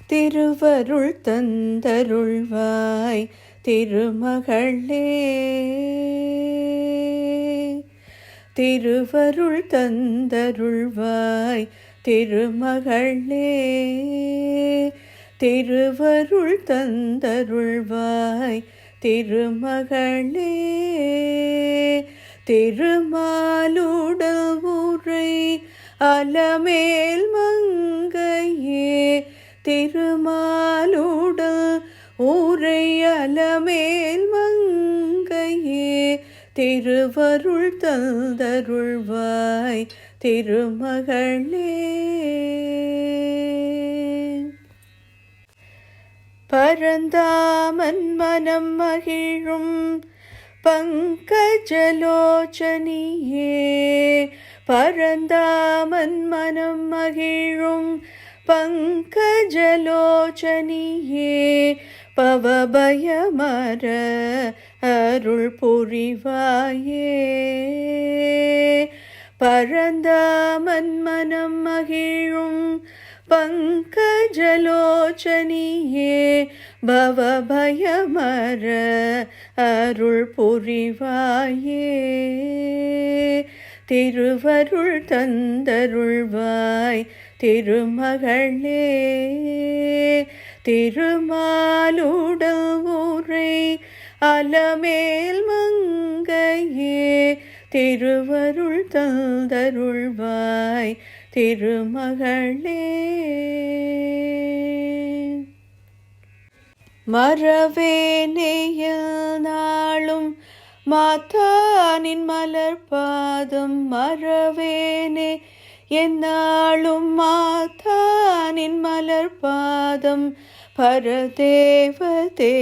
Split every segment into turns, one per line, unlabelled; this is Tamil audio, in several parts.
திருவருள் தந்தருள்வாய் திருமகளே, திருவருள் தந்தருள்வாய் திருமகளே, திருவருள் தந்தருள்வாய் திருமகளே. திருமாலுடல் உரை அலமேல் மங்கையே, திருமாலுடல் உரை அலமேல் மங்கையே, திருவருள் தந்தருள்வாய் திருமகளே. பரந்தாமன் மனம் மகிழும் பங்கஜலோச்சனியே, பரந்தாமன் மனம் மகிழும் பங்கஜலோச்சனியே, பவபயமர அருள் புரிவாயே. பரந்தாமன் மனம் மகிழும் பங்கஜலோச்சனியே, பவபயமர அருள் புரிவாயே. திருவருள் தந்தருள்வாய் திருமகளே, திருமாலுடல் உரை அலமேல் மங்கையே, திருவருள் தந்தருள்வாய் திருமகளே. மறவேனேயல் நாளும் மாதானின் மலர்பாதம், மறவேனே என்னாலும் மாதானின் மலர்பாதம். பரதேவதே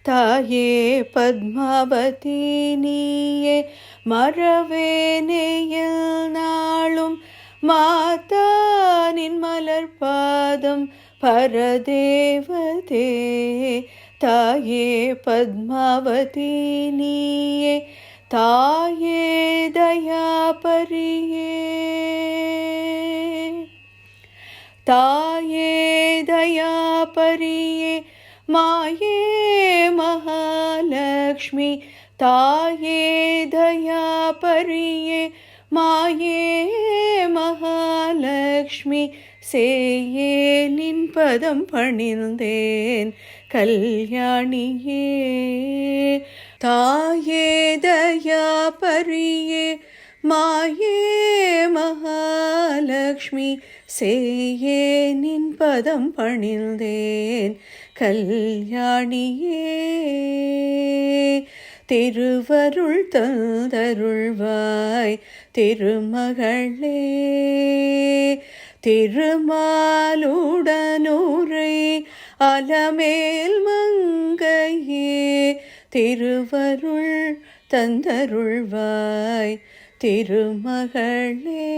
தாயே பத்மாவதி நீயே, மறவேனேயல் நாளும் மாதானின் மலர்பாதம். பரதேவதே தாயே பத்மாவதி நீயே, தாயே தயாபரியே, தாயே தயாபரியே, மாயே மகாலக்ஷ்மி, தாயே தயாபரியே, மாயே மகாலக்ஷ்மி. சேயே நின் பதம் பணிந்தேன் கல்யாணியே, தாயே தயாபரியே, மாயே மகாலக்ஷ்மி. சேயே நின் பதம் பணிந்தேன் கல்யாணியே. திருவருள் தந்தருள்வாய் திருமகளே, திருமாலுடனுரை அலமேல் மங்கையே, திருவருள் தந்தருள்வாய் திருமகளே.